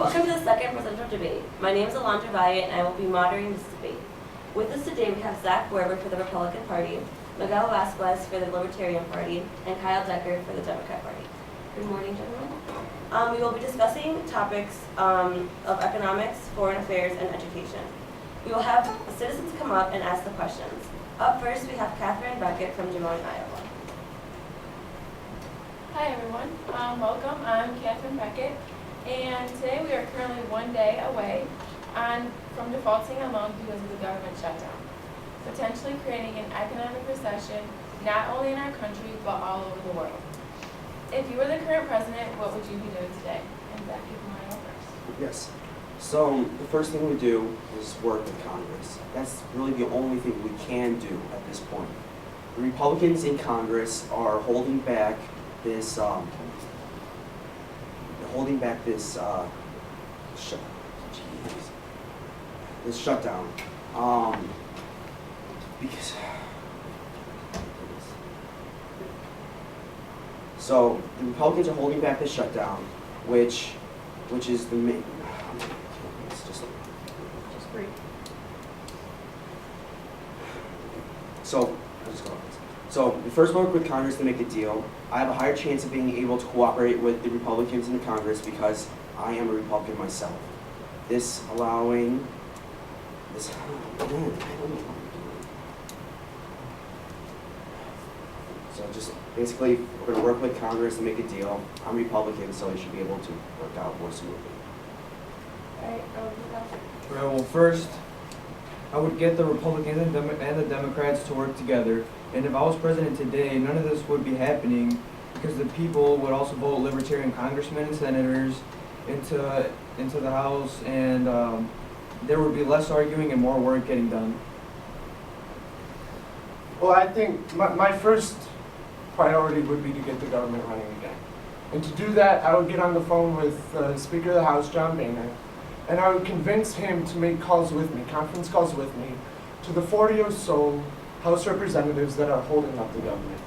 Welcome to the second presidential debate. My name is Alondra Valle and I will be moderating this debate. With us today we have Werber for the Republican Party, Miguel Vasquez for the Libertarian Party, and Kyle Decker for the Democrat Party. Good morning, gentlemen. We will be discussing topics of economics, foreign affairs, and education. We will have citizens come up and ask the questions. Up first, we have Catherine Beckett from Des Moines, Iowa. Hi everyone, welcome. I'm Catherine Beckett, and today we are currently 1 day away from defaulting on loans because of the government shutdown, potentially creating an economic recession not only in our country but all over the world. If you were the current president, what would you be doing today? And Becky, you want to go first? Yes. So the first thing we do is work with Congress. That's really the only thing we can do at this point. The Republicans in Congress are holding back this shutdown because so the Republicans are holding back the shutdown, which is the main. Just breathe. So I'll just go on this. So we first work with Congress to make a deal. I have a higher chance of being able to cooperate with the Republicans in the Congress because I am a Republican myself. This allowing this. I don't know what I'm doing. So just basically, we're going to work with Congress to make a deal. I'm Republican, so it should be able to work out more smoothly. All right, Right, well, first, I would get the Republicans and the Democrats to work together. And if I was president today, none of this would be happening because the people would also vote Libertarian congressmen and senators into the House, and there would be less arguing and more work getting done. Well, I think my first priority would be to get the government running again. And to do that, I would get on the phone with Speaker of the House, John Boehner, and I would convince him to make calls with me, conference calls with me, to the 40 or so House representatives that are holding up the government.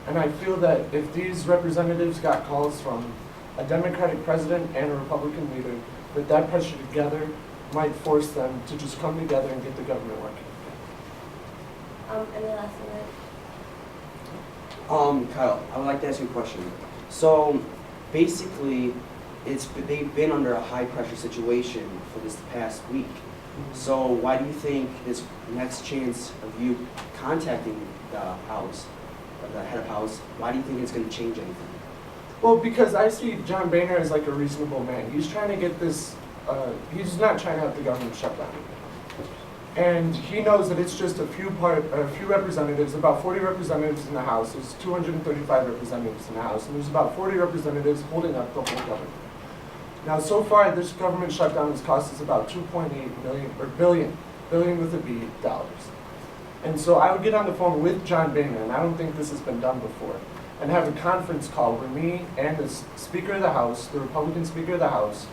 And I feel that if these representatives got calls from a Democratic president and a Republican leader, that pressure together might force them to just come together and get the government working again. Any last minute? Kyle, I would like to ask you a question. So basically, they've been under a high pressure situation for this past week. So why do you think this next chance of you contacting the House, or the head of House, why do you think it's going to change anything? Well, because I see John Boehner as like a reasonable man. He's trying to get this, he's not trying to have the government shut down. And he knows that it's just a few representatives, about 40 representatives in the House. There's 235 representatives in the House, and there's about 40 representatives holding up the whole government. Now, so far, this government shutdown has cost us about $2.8 billion with a B, dollars. And so I would get on the phone with John Boehner, and I don't think this has been done before, and have a conference call where me and the Speaker of the House, the Republican Speaker of the House,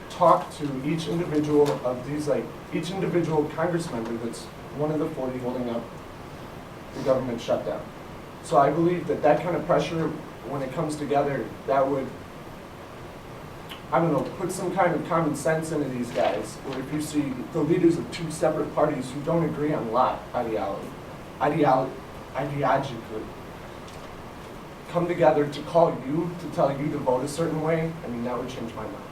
talk to each individual of these, each individual Congress member that's one of the 40 holding up the government shutdown. So I believe that kind of pressure, when it comes together, that would, I don't know, put some kind of common sense into these guys, or if you see the leaders of two separate parties who don't agree on a lot ideologically, come together to call you, to tell you to vote a certain way, I mean, that would change my mind.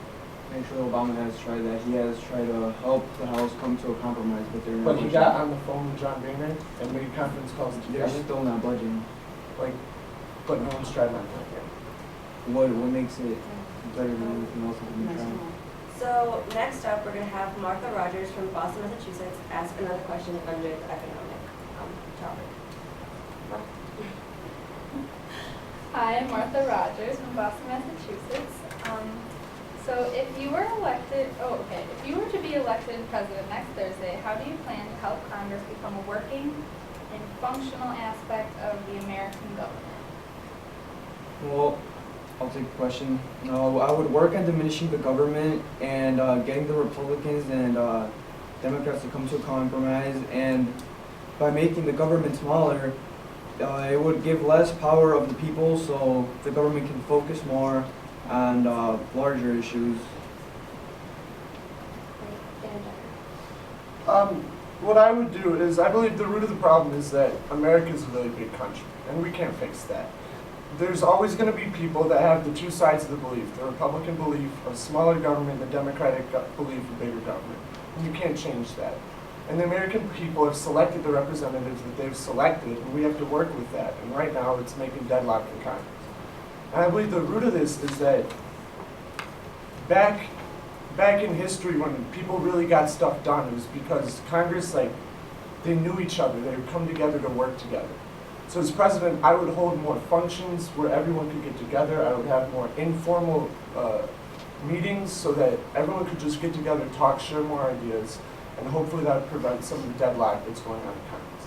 Actually, Obama has tried that. He has tried to help the House come to a compromise, but they're not. But he got on the phone with John Boehner and made conference calls They're together, still not budging. but no one's tried on that yet. What makes it better than anything else that we've been trying? So next up, we're going to have Rodgers from Boston, Massachusetts, ask another question under the economic topic. Hi, I'm Rodgers from Boston, Massachusetts. So if you were to be elected president next Thursday, how do you plan to help Congress become a working and functional aspect of the American government? Well, I'll take the question. I would work on diminishing the government and getting the Republicans and Democrats to come to a compromise, and by making the government smaller, it would give less power of the people, so the government can focus more on larger issues. What I would do is, I believe the root of the problem is that America is a really big country, and we can't fix that. There's always going to be people that have the two sides of the belief, the Republican belief of smaller government, the Democratic belief of bigger government. And you can't change that. And the American people have selected the representatives that they've selected, and we have to work with that. And right now, it's making deadlock in Congress. And I believe the root of this is that back in history, when people really got stuff done, it was because Congress, they knew each other. They would come together to work together. So as president, I would hold more functions where everyone could get together. I would have more informal meetings so that everyone could just get together, talk, share more ideas, and hopefully that would prevent some of the deadlock that's going on in Congress.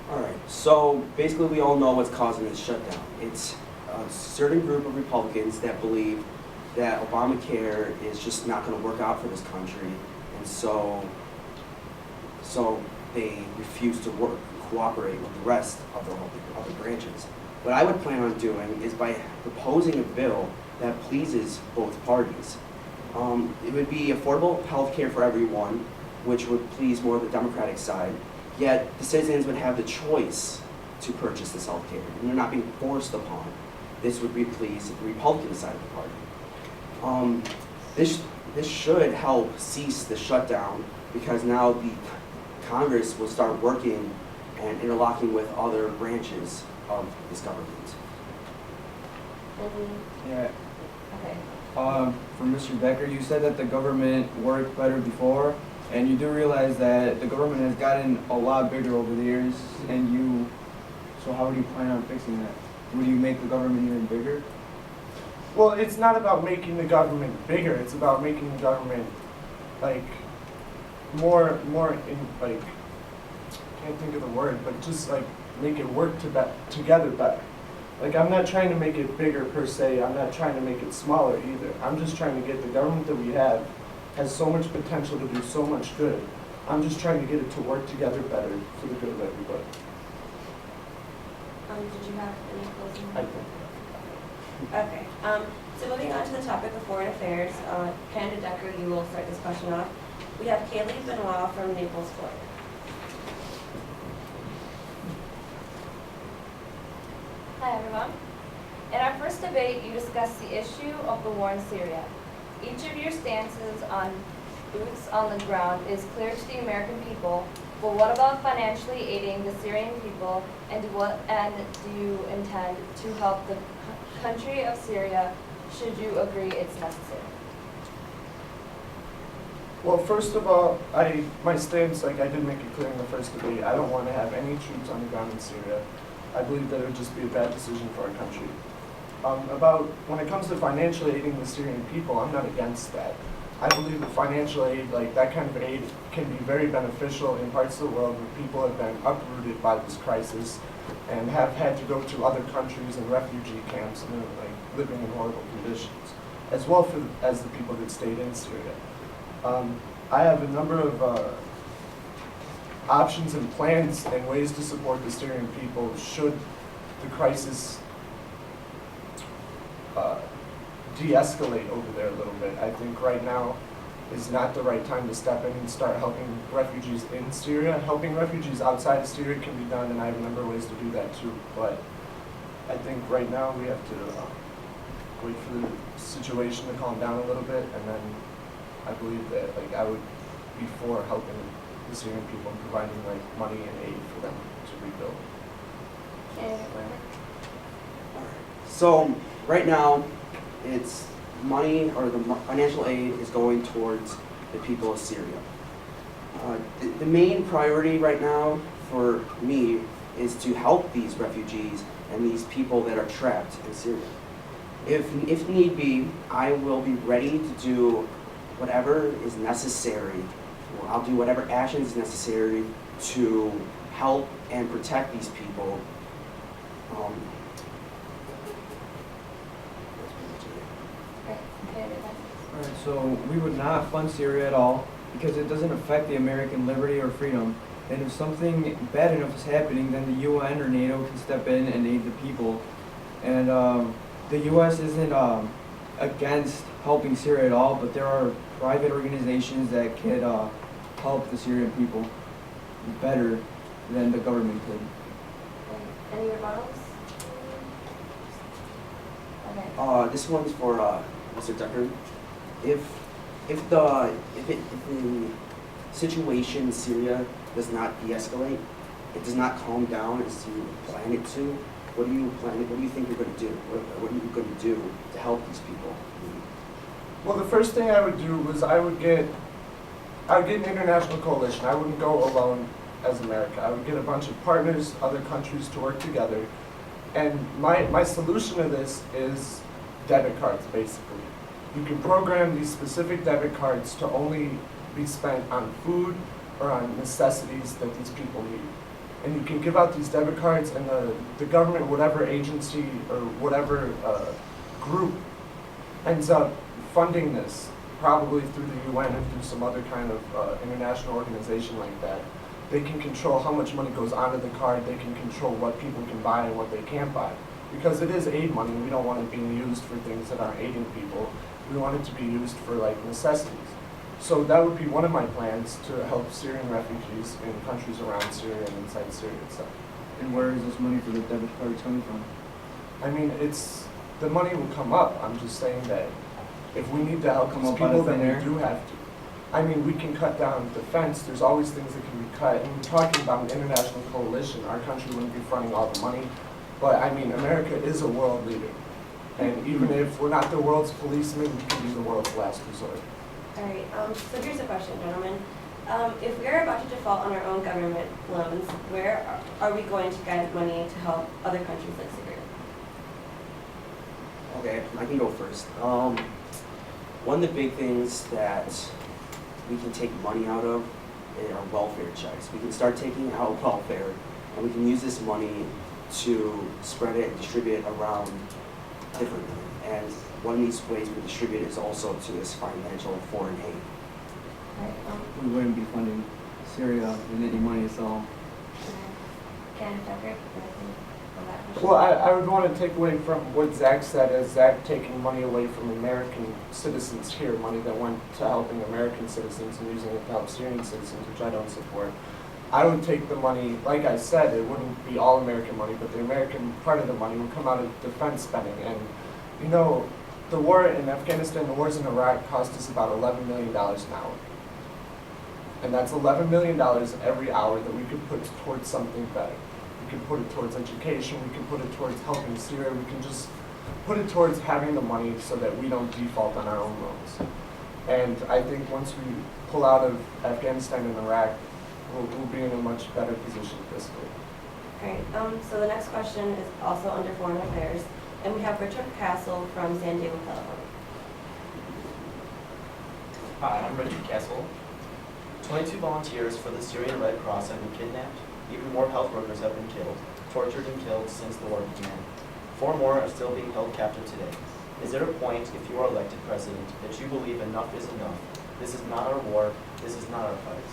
All right, so basically we all know what's causing this shutdown. It's a certain group of Republicans that believe that Obamacare is just not going to work out for this country, and so they refuse to cooperate with the rest of the other branches. What I would plan on doing is by proposing a bill that pleases both parties. It would be affordable health care for everyone, which would please more of the Democratic side, yet the citizens would have the choice to purchase this health care, and they're not being forced upon. This would please the Republican side of the party. This should help cease the shutdown, because now the Congress will start working and interlocking with other branches of this government. Yeah. Okay. For Mr. Decker, you said that the government worked better before, and you do realize that the government has gotten a lot bigger over the years, so how do you plan on fixing that? Would you make the government even bigger? Well, it's not about making the government bigger. It's about making the government more can't think of the word, but just make it work together better. I'm not trying to make it bigger per se. I'm not trying to make it smaller either. I'm just trying to get the government that we have has so much potential to do so much good. I'm just trying to get it to work together better for the good of everybody. Did you have any closing I remarks? think. Okay, so moving on to the topic of foreign affairs, Candidate Decker, you will start this question off. We have Kaylee Benoit from Naples, Florida. Hi everyone. In our first debate, you discussed the issue of the war in Syria. Each of your stances on boots on the ground is clear to the American people, but what about financially aiding the Syrian people, and do you intend to help the country of Syria should you agree it's necessary? Well, first of all, my stance, I did make it clear in the first debate, I don't want to have any troops on the ground in Syria. I believe that it would just be a bad decision for our country. When it comes to financially aiding the Syrian people, I'm not against that. I believe that financial aid, that kind of aid, can be very beneficial in parts of the world where people have been uprooted by this crisis and have had to go to other countries and refugee camps and living in horrible conditions, as well as the people that stayed in Syria. I have a number of options and plans and ways to support the Syrian people should the crisis de-escalate over there a little bit. I think right now is not the right time to step in and start helping refugees in Syria. Helping refugees outside of Syria can be done, and I have a number of ways to do that too. But I think right now we have to wait for the situation to calm down a little bit, and then I believe that I would be for helping the Syrian people and providing money and aid for them to rebuild. So right now, it's money, or the financial aid is going towards the people of Syria. The main priority right now for me is to help these refugees and these people that are trapped in Syria. If need be, I will be ready to do whatever is necessary. I'll do whatever actions is necessary to help and protect these people. Alright, so we would not fund Syria at all because it doesn't affect the American liberty or freedom. And if something bad enough is happening, then the UN or NATO can step in and aid the people. And the US isn't against helping Syria at all, but there are private organizations that could help the Syrian people better than the government could. Any rebuttals? Okay. This one's for Mr. Decker. If the situation in Syria does not de-escalate, it does not calm down as you plan it to, what do you think you're going to do? What are you going to do to help these people? Well, the first thing I would do was I would get an international coalition. I wouldn't go alone as America. I would get a bunch of partners, other countries to work together. And my solution to this is debit cards, basically. You can program these specific debit cards to only be spent on food or on necessities that these people need. And you can give out these debit cards, and the government, whatever agency or whatever group ends up funding this, probably through the UN and through some other kind of international organization like that, they can control how much money goes onto the card, they can control what people can buy and what they can't buy. Because it is aid money, we don't want it being used for things that aren't aiding people. We want it to be used for like necessities. So that would be one of my plans, to help Syrian refugees in countries around Syria and inside Syria itself. And where is this money for the debit cards coming from? I mean, the money will come up. I'm just saying that if we need to help Come these up out people, of then thin we air? do have to. I mean, we can cut down defense. There's always things that can be cut. And we're talking about an international coalition. Our country wouldn't be fronting all the money. But I mean, America is a world leader. And even if we're not the world's policeman, we can be the world's last resort. All right, so here's a question, gentlemen. If we are about to default on our own government loans, where are we going to get money to help other countries like Syria? Okay, I can go first. One of the big things that we can take money out of are welfare checks. We can start taking out welfare, and we can use this money to spread it and distribute it around differently. And one of these ways we distribute is also to this financial foreign aid. All right, We wouldn't be funding Syria in any money at all. Ken, Tucker, anything on that question? Well, I would want to take away from what Zach said, as Zach taking money away from American citizens here, money that went to helping American citizens and using it to help Syrian citizens, which I don't support. I would take the money, like I said, it wouldn't be all American money, but the American part of the money would come out of defense spending. And, you know, the war in Afghanistan, the wars in Iraq cost us about $11 million an hour. And that's $11 million every hour that we could put towards something better. We can put it towards education, we can put it towards helping Syria, we can just put it towards having the money so that we don't default on our own loans. And I think once we pull out of Afghanistan and Iraq, we'll be in a much better position fiscally. All right, so the next question is also under foreign affairs, and we have Richard Castle from San Diego, California. Hi, I'm Richard Castle. 22 volunteers for the Syrian Red Cross have been kidnapped. Even more health workers have been killed, tortured and killed since the war began. 4 more are still being held captive today. Is there a point, if you are elected president, that you believe enough is enough? This is not our war, this is not our fight.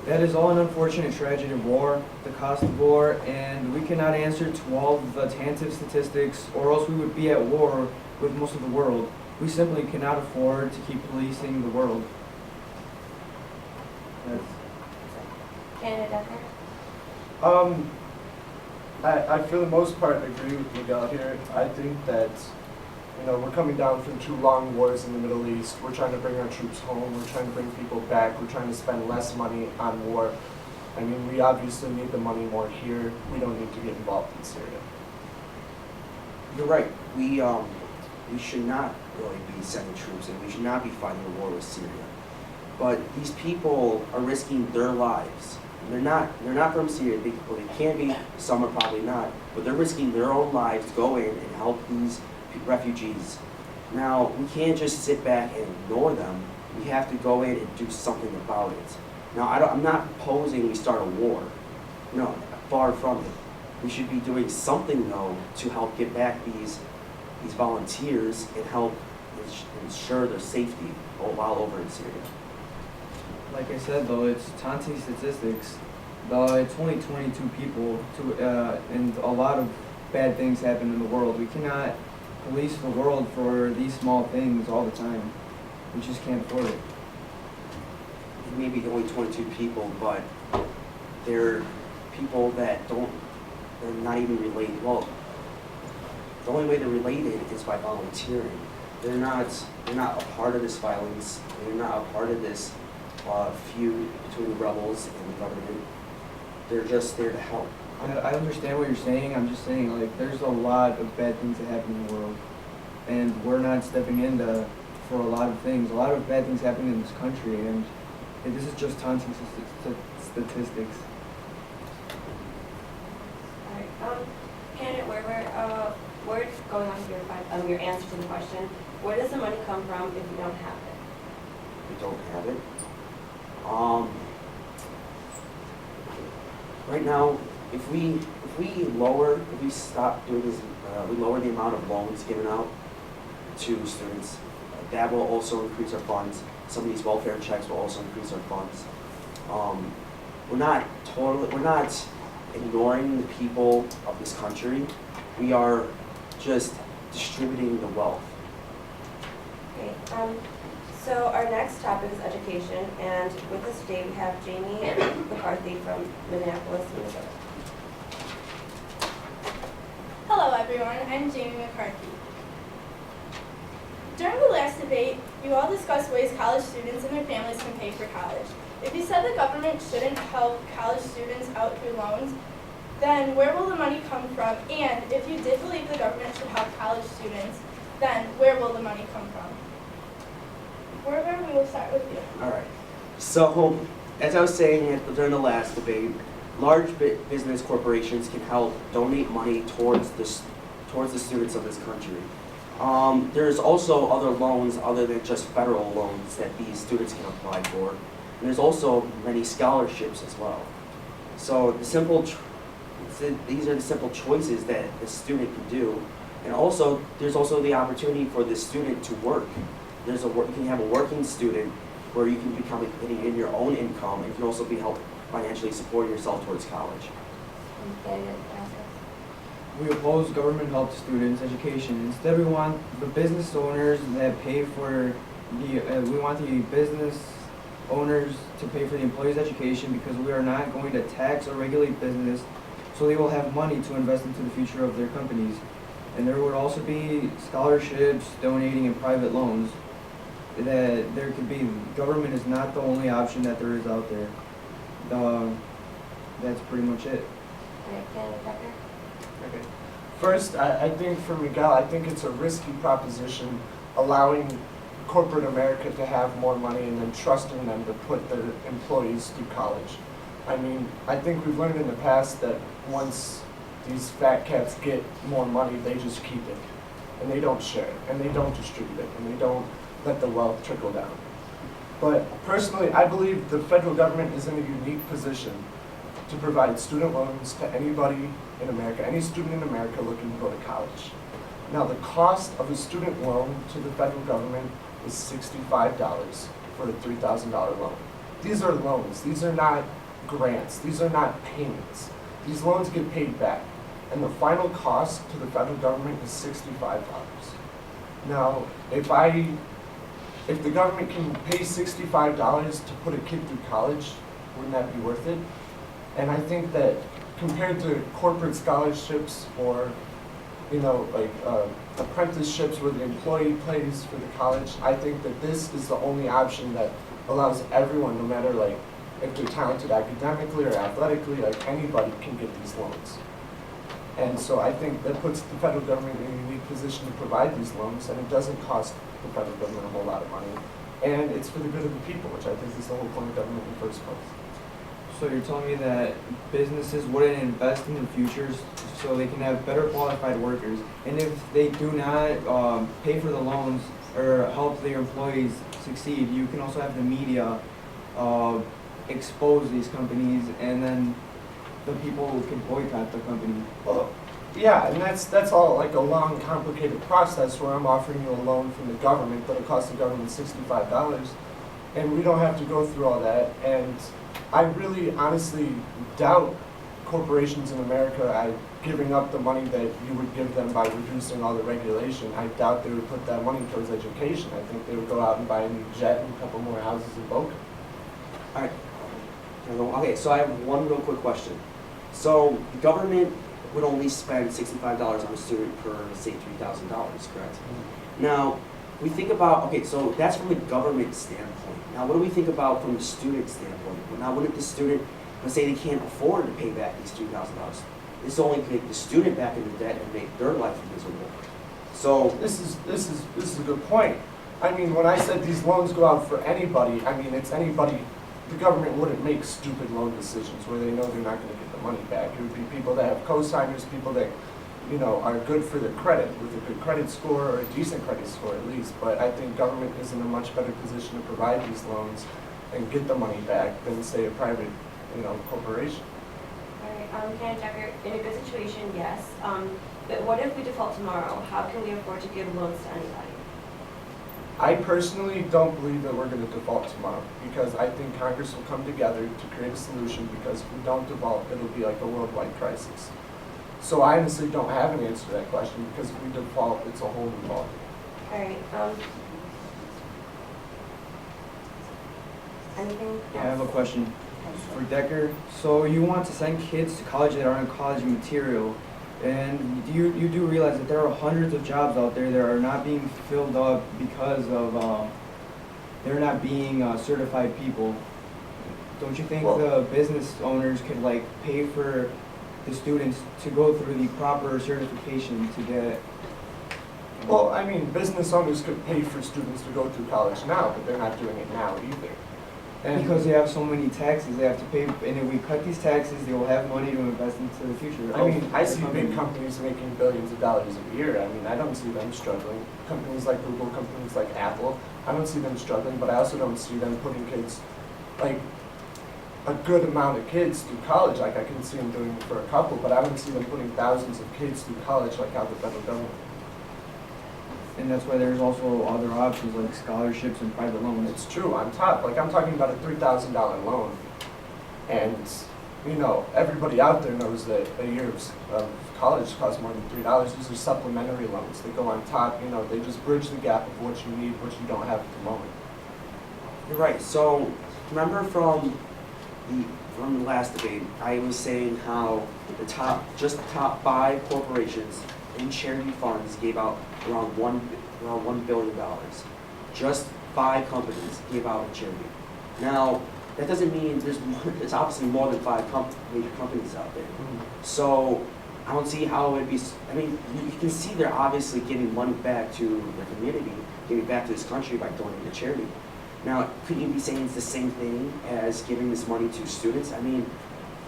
That is all an unfortunate tragedy of war, the cost of war, and we cannot answer to all the tentative statistics, or else we would be at war with most of the world. We simply cannot afford to keep policing the world. Canada, Tucker? I for the most part agree with Miguel here. I think that, you know, we're coming down from 2 long wars in the Middle East. We're trying to bring our troops home. We're trying to bring people back. We're trying to spend less money on war. I mean, we obviously need the money more here. We don't need to get involved in Syria. You're right. We should not really be sending troops, and we should not be fighting a war with Syria. But these people are risking their lives. They're not from Syria. They can be. Some are probably not. But they're risking their own lives to go in and help these refugees. Now, we can't just sit back and ignore them. We have to go in and do something about it. Now, I'm not proposing we start a war. No, far from it. We should be doing something, though, to help get back these volunteers and help ensure their safety while over in Syria. Like I said, though, it's taunting statistics. It's only 22 people, and a lot of bad things happen in the world. We cannot police the world for these small things all the time. We just can't afford it. Maybe only 22 people, but they're people that they're not even related. Well, the only way they're related is by volunteering. They're not a part of this violence. They're not a part of this feud between the rebels and the government. They're just there to help. I understand what you're saying. I'm just saying, like, there's a lot of bad things that happen in the world, and we're not stepping in for a lot of things. A lot of bad things happen in this country, and this is just taunting statistics. All right. Candidate Werber, we're going on to your answer to the question. Where does the money come from if you don't have it? We don't have it. Right now, if we stop doing this, we lower the amount of loans given out to students. That will also increase our funds. Some of these welfare checks will also increase our funds. We're not ignoring the people of this country. We are just distributing the wealth. Okay. So our next topic is education, and with us today we have Jamie McCarthy from Minneapolis, Minnesota. Hello everyone, I'm Jamie McCarthy. During the last debate, you all discussed ways college students and their families can pay for college. If you said the government shouldn't help college students out through loans, then where will the money come from? And if you did believe the government should help college students, then where will the money come from? Werber, we will start with you. All right. So, as I was saying during the last debate, large business corporations can help donate money towards the students of this country. There's also other loans other than just federal loans that these students can apply for. And there's also many scholarships as well. So these are the simple choices that the student can do. And also, there's also the opportunity for the student to work. You can have a working student where you can become getting in your own income, and you can also be help financially support yourself towards college. We oppose government help to students' education. Instead, we want the business owners that pay for we want the business owners to pay for the employees' education, because we are not going to tax or regulate business, so they will have money to invest into the future of their companies. And there would also be scholarships, donating, and private loans. That there could be. Government is not the only option that there is out there. That's pretty much it. Okay. First, I think for Miguel, I think it's a risky proposition allowing corporate America to have more money and then trusting them to put their employees through college. I mean, I think we've learned in the past that once these fat cats get more money, they just keep it. And they don't share it, and they don't distribute it, and they don't let the wealth trickle down. But personally, I believe the federal government is in a unique position to provide student loans to anybody in America, any student in America looking to go to college. Now, the cost of a student loan to the federal government is $65 for a $3,000 loan. These are loans. These are not grants. These are not payments. These loans get paid back. And the final cost to the federal government is $65. Now, if the government can pay $65 to put a kid through college, wouldn't that be worth it? And I think that compared to corporate scholarships or, apprenticeships where the employee pays for the college, I think that this is the only option that allows everyone, no matter if they're talented academically or athletically, anybody can get these loans. And so I think that puts the federal government in a unique position to provide these loans, and it doesn't cost the federal government a whole lot of money. And it's for the good of the people, which I think is the whole point of government in the first place. So you're telling me that businesses wouldn't invest in the futures so they can have better qualified workers, and if they do not pay for the loans or help their employees succeed, you can also have the media expose these companies, and then the people can boycott the company. Well, yeah, and that's all a long, complicated process where I'm offering you a loan from the government that'll cost the government $65, and we don't have to go through all that. And I really honestly doubt corporations in America giving up the money that you would give them by reducing all the regulation. I doubt they would put that money towards education. I think they would go out and buy a new jet and a couple more houses in Boca. All right. Okay, so I have one real quick question. So the government would only spend $65 on a student per, say, $3,000, correct? Now, we think about, okay, so that's from the government standpoint. Now, what do we think about from the student standpoint? Well, now, what if the student, let's say they can't afford to pay back these $3,000? This only take the student back into debt and make their life miserable. So This is a good point. I mean, when I said these loans go out for anybody, I mean, it's anybody. The government wouldn't make stupid loan decisions where they know they're not going to get the money back. It would be people that have co-signers, people that, you know, are good for their credit, with a good credit score or a decent credit score at least. But I think government is in a much better position to provide these loans and get the money back than, say, a private, you know, corporation. All right, Candidate Decker, in a good situation, yes. But what if we default tomorrow? How can we afford to give loans to anybody? I personally don't believe that we're going to default tomorrow because I think Congress will come together to create a solution, because if we don't default, it'll be like a worldwide crisis. So I honestly don't have an answer to that question, because if we default, it's a whole new ballgame. All right, anything else? I have a question for Decker. So you want to send kids to college that aren't college material, and you do realize that there are hundreds of jobs out there that are not being filled up because of they're not being certified people. Don't you think the business owners could like pay for the students to go through the proper certification to get? Well, I mean, business owners could pay for students to go through college now, but they're not doing it now either. And Because they have so many taxes they have to pay, and if we cut these taxes, they will have money to invest into the future. I mean, I see big companies making billions of dollars a year. I mean, I don't see them struggling. Companies like Google, companies like Apple, I don't see them struggling, but I also don't see them putting kids, like, a good amount of kids through college. Like, I can see them doing it for a couple, but I don't see them putting thousands of kids through college like how the federal government. And that's why there's also other options like scholarships and private loans. It's true, on top, like I'm talking about a $3,000 loan. And, you know, everybody out there knows that a year of college costs more than $3. These are supplementary loans. They go on top, you know, they just bridge the gap of what you need, what you don't have at the moment. you're right. So remember from the last debate, I was saying how the top 5 corporations in charity funds gave out around $1 billion. Just 5 companies gave out in charity. Now, that doesn't mean there's obviously more than 5 major companies out there. So I don't see how it would be. I mean, you can see they're obviously giving money back to their community, giving back to this country by donating to charity. Now, could you be saying it's the same thing as giving this money to students? I mean,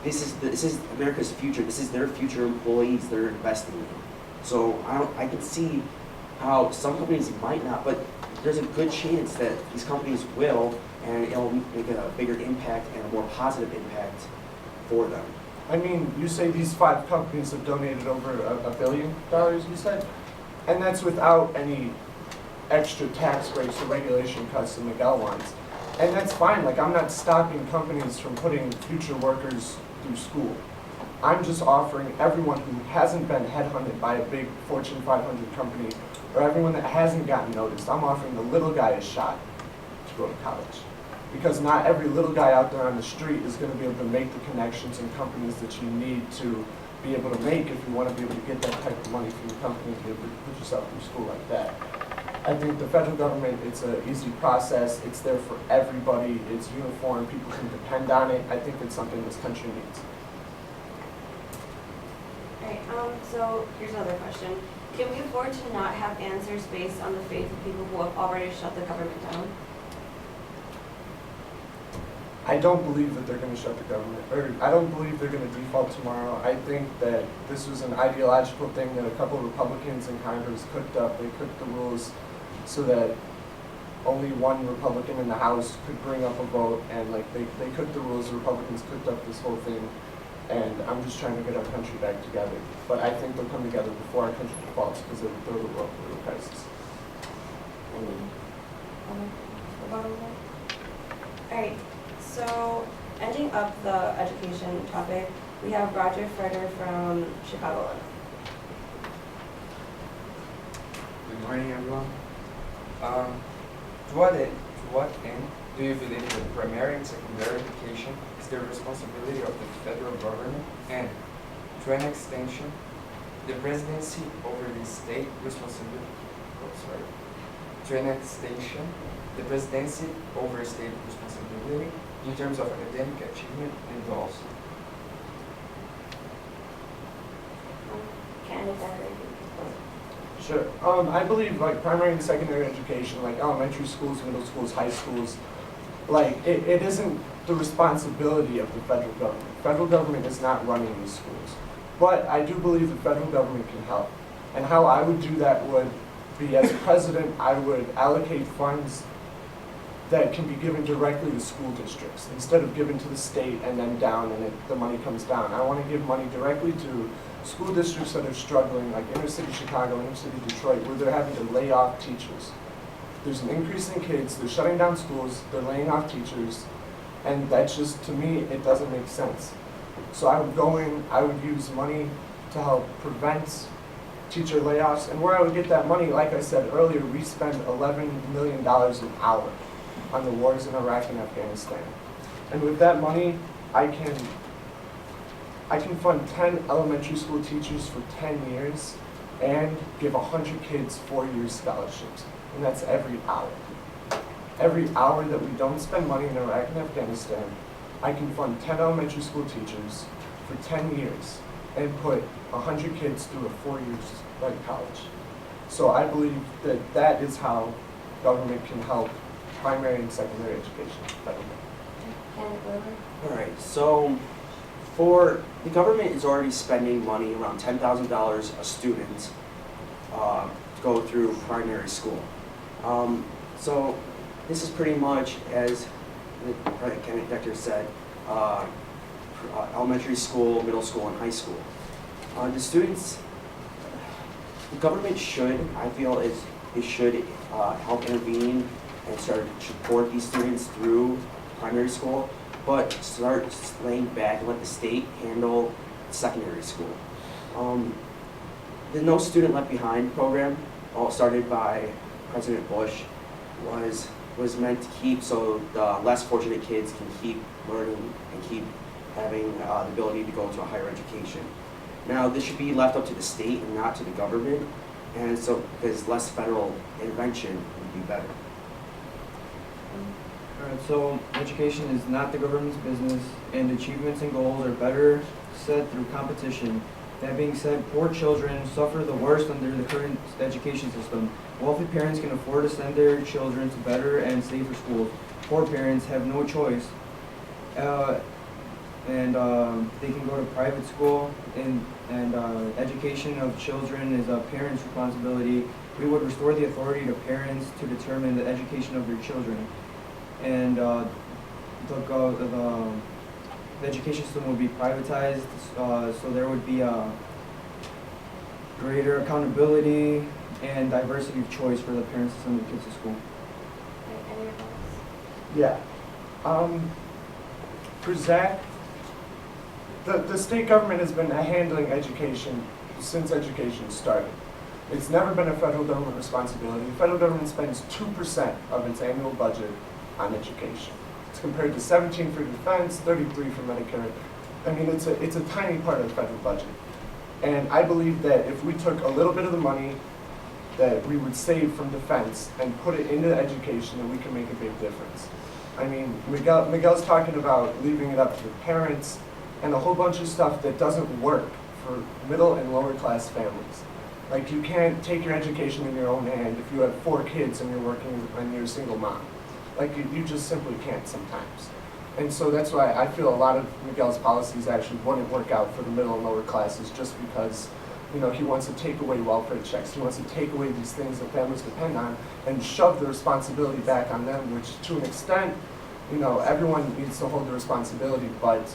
this is America's future. This is their future employees they're investing in. So I can see how some companies might not, but there's a good chance that these companies will, and it'll make a bigger impact and a more positive impact for them. I mean, you say these 5 companies have donated over $1 billion, you said? And that's without any extra tax breaks or regulation cuts that Miguel wants. And that's fine, like I'm not stopping companies from putting future workers through school. I'm just offering everyone who hasn't been headhunted by a big Fortune 500 company, or everyone that hasn't gotten noticed, I'm offering the little guy a shot to go to college. Because not every little guy out there on the street is going to be able to make the connections and companies that you need to be able to make if you want to be able to get that type of money from the company to be able to put yourself through school like that. I think the federal government, it's an easy process, it's there for everybody, it's uniform, people can depend on it. I think it's something this country needs. Alright, so here's another question. Can we afford to not have answers based on the faith of people who have already shut the government down? I don't believe that they're going to shut the government, or I don't believe they're going to default tomorrow. I think that this was an ideological thing that a couple of Republicans in Congress cooked up. They cooked the rules so that only one Republican in the House could bring up a vote, and like they cooked the rules, the Republicans cooked up this whole thing, and I'm just trying to get our country back together. But I think they'll come together before our country defaults, because it will throw the world through a crisis. Alright, so ending up the education topic, We have Roger Ferner from Chicago, Illinois. Good morning, everyone. To what end do you believe that primary and secondary education is the responsibility of the federal government, and to an extension, the presidency over the state responsibility? To an extension, the presidency over state responsibility in terms of academic achievement and goals. Sure. I believe like primary and secondary education, like elementary schools, middle schools, high schools, like it isn't the responsibility of the federal government. Federal government is not running these schools. But I do believe the federal government can help. And how I would do that would be, as president, I would allocate funds that can be given directly to school districts instead of given to the state and then down and the money comes down. I want to give money directly to school districts that are struggling, like inner city Chicago, inner city Detroit, where they're having to lay off teachers. There's an increase in kids, they're shutting down schools, they're laying off teachers, and that's just, to me, it doesn't make sense. So I would go in, I would use money to help prevent teacher layoffs, and where I would get that money, like I said earlier, we spend $11 million an hour on the wars in Iraq and Afghanistan. And with that money, I can fund 10 elementary school teachers for 10 years and give 100 kids 4-year scholarships. And that's every hour. Every hour that we don't spend money in Iraq and Afghanistan, I can fund 10 elementary school teachers for 10 years and put 100 kids through a 4 years like college. So I believe that that is how government can help primary and secondary education. All right, so for the government is already spending money around $10,000 a student to go through primary school. So this is pretty much, as the conductor said, elementary school, middle school, and high school. The students, the government should, I feel, it should help intervene and start to support these students through primary school, but start laying back and let the state handle secondary school. The No Student Left Behind program, all started by President Bush, was meant to keep so the less fortunate kids can keep learning and keep having the ability to go to a higher education. Now, this should be left up to the state and not to the government, and so because less federal intervention would be better. Alright, so education is not the government's business, and achievements and goals are better set through competition. That being said, poor children suffer the worst under the current education system. Wealthy parents can afford to send their children to better and safer schools. Poor parents have no choice, and they can go to private school, and education of children is a parent's responsibility. We would restore the authority to parents to determine the education of their children. And the education system would be privatized, so there would be a greater accountability and diversity of choice for the parents to send their kids to school. Any of those? Yeah. For Zach, the state government has been handling education since education started. It's never been a federal government responsibility. The federal government spends 2% of its annual budget on education. It's compared to 17 for defense, 33 for Medicare. I mean, it's a tiny part of the federal budget. And I believe that if we took a little bit of the money that we would save from defense and put it into education, then we can make a big difference. I mean, Miguel's talking about leaving it up to the parents and a whole bunch of stuff that doesn't work for middle and lower class families. Like, you can't take your education in your own hand if you have 4 kids and you're working and you're a single mom. Like, you just simply can't sometimes. And so that's why I feel a lot of Miguel's policies actually wouldn't work out for the middle and lower classes, just because, you know, he wants to take away welfare checks. He wants to take away these things that families depend on and shove the responsibility back on them, which to an extent, you know, everyone needs to hold the responsibility, but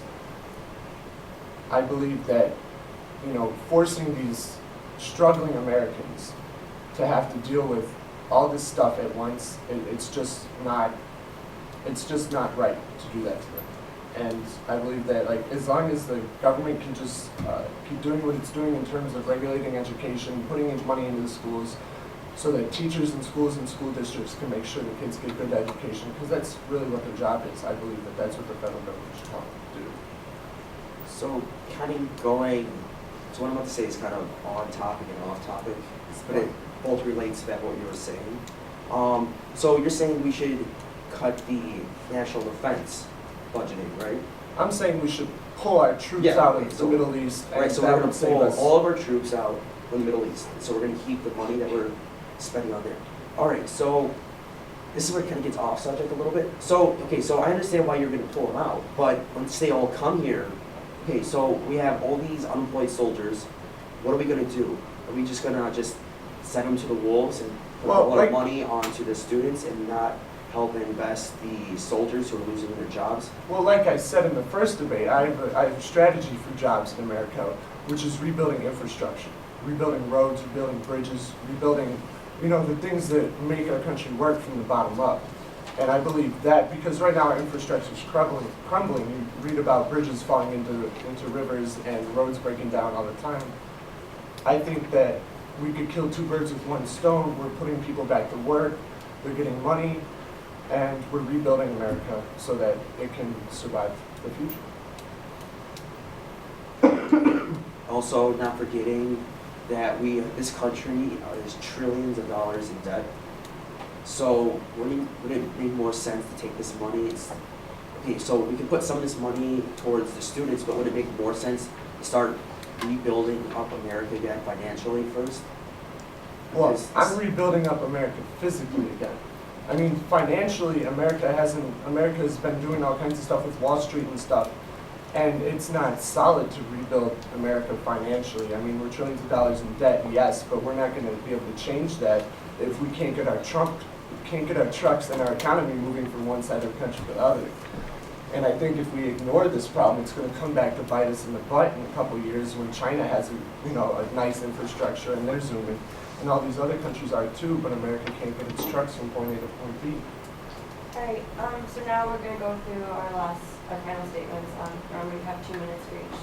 I believe that, you know, forcing these struggling Americans to have to deal with all this stuff at once, it's just not right to do that to them. And I believe that, like, as long as the government can just keep doing what it's doing in terms of regulating education, putting in money into the schools, so that teachers in schools and school districts can make sure the kids get good education, because that's really what their job is. I believe that that's what the federal government should help do. So kind of going, so what I'm about to say is kind of on topic and off topic, but it both relates to that what you were saying. So you're saying we should cut the national defense budgeting, right? I'm saying we should pull our troops Yeah, out okay, of the so- Middle East, and Right, so that we're would gonna save pull us. all of our troops out from the Middle East. So we're gonna keep the money that we're spending on there. All right, so this is where it kind of gets off subject a little bit. So, okay, so I understand why you're gonna pull them out, but once they all come here, okay, so we have all these unemployed soldiers. What are we gonna do? Are we just gonna send them to the wolves and put Well, a lot like- of money onto the students and not help invest the soldiers who are losing their jobs? Well, like I said in the first debate, I have a strategy for jobs in America, which is rebuilding infrastructure, rebuilding roads, rebuilding bridges, rebuilding, the things that make our country work from the bottom up. And I believe that because right now our infrastructure is crumbling. You read about bridges falling into rivers and roads breaking down all the time. I think that we could kill two birds with one stone. We're putting people back to work, they're getting money, and we're rebuilding America so that it can survive the future. Also, not forgetting that this country is trillions of dollars in debt. So would it make more sense to take this money? Okay, so we can put some of this money towards the students, but would it make more sense to start rebuilding up America again financially first? Well, Because I'm rebuilding up America physically again. I mean, financially, America has been doing all kinds of stuff with Wall Street and stuff, and it's not solid to rebuild America financially. I mean, we're trillions of dollars in debt, yes, but we're not going to be able to change that if we can't get our trucks and our economy moving from one side of the country to the other. And I think if we ignore this problem, it's going to come back to bite us in the butt in a couple of years when China has a nice infrastructure and they're zooming. And all these other countries are too, but America can't get its trucks from point A to point B. Alright, so now we're gonna go through our final statements. We have 2 minutes for each.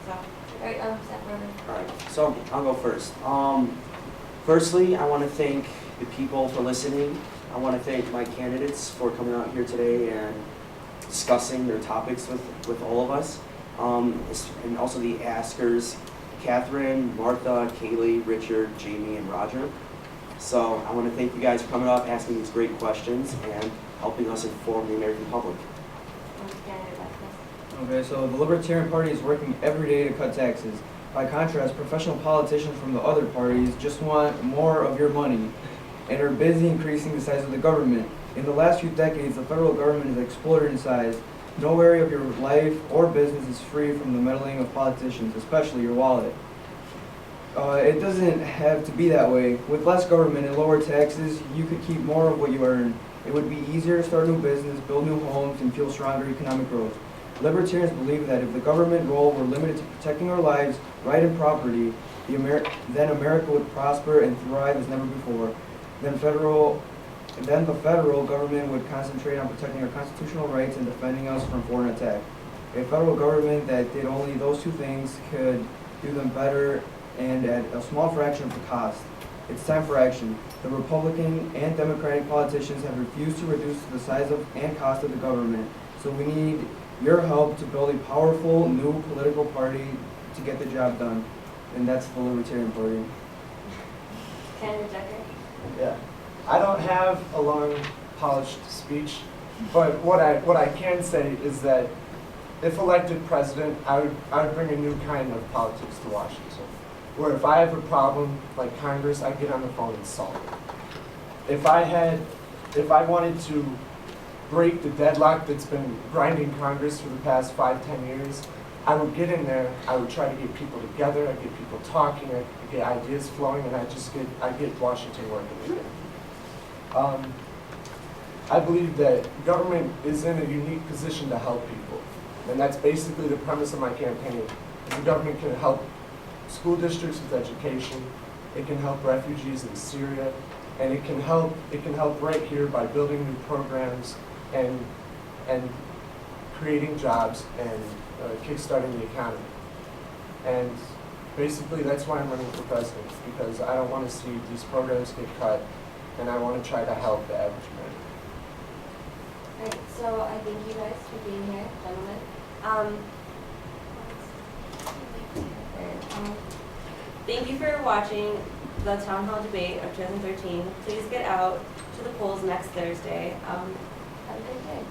So, alright, Werber. All right, so I'll go first. Firstly, I want to thank the people for listening. I want to thank my candidates for coming out here today and discussing their topics with all of us, and also the askers, Catherine, Martha, Kaylee, Richard, Jamie, and Roger. So I want to thank you guys for coming up, asking these great questions, and helping us inform the American public. Okay, so the Libertarian Party is working every day to cut taxes. By contrast, professional politicians from the other parties just want more of your money and are busy increasing the size of the government. In the last few decades, the federal government has exploded in size. No area of your life or business is free from the meddling of politicians, especially your wallet. It doesn't have to be that way. With less government and lower taxes, you could keep more of what you earn. It would be easier to start a new business, build new homes, and fuel stronger economic growth. Libertarians believe that if the government role were limited to protecting our lives, right, and property, then America would prosper and thrive as never before. Then the federal government would concentrate on protecting our constitutional rights and defending us from foreign attack. A federal government that did only those two things could do them better and at a small fraction of the cost. It's time for action. The Republican and Democratic politicians have refused to reduce the size of and cost of the government, so we need your help to build a powerful new political party to get the job done, and that's the Libertarian Party. Candidate Decker. Yeah. I don't have a long, polished speech, but what I can say is that if elected president, I would bring a new kind of politics to Washington, where if I have a problem like Congress, I get on the phone and solve it. If I wanted to break the deadlock that's been grinding Congress for the past 5-10 years, I would get in there, I would try to get people together, I'd get people talking, I'd get ideas flowing, and I'd get Washington working again. I believe that government is in a unique position to help people, and that's basically the premise of my campaign. The government can help school districts with education, it can help refugees in Syria, and it can help right here by building new programs and creating jobs and kickstarting the economy. And basically, that's why I'm running for president, because I don't want to see these programs get cut, and I want to try to help the average man. Alright, so I thank you guys for being here, gentlemen. Thank you for watching the Town Hall debate of 2013. Please get out to the polls next Thursday. Have a good day.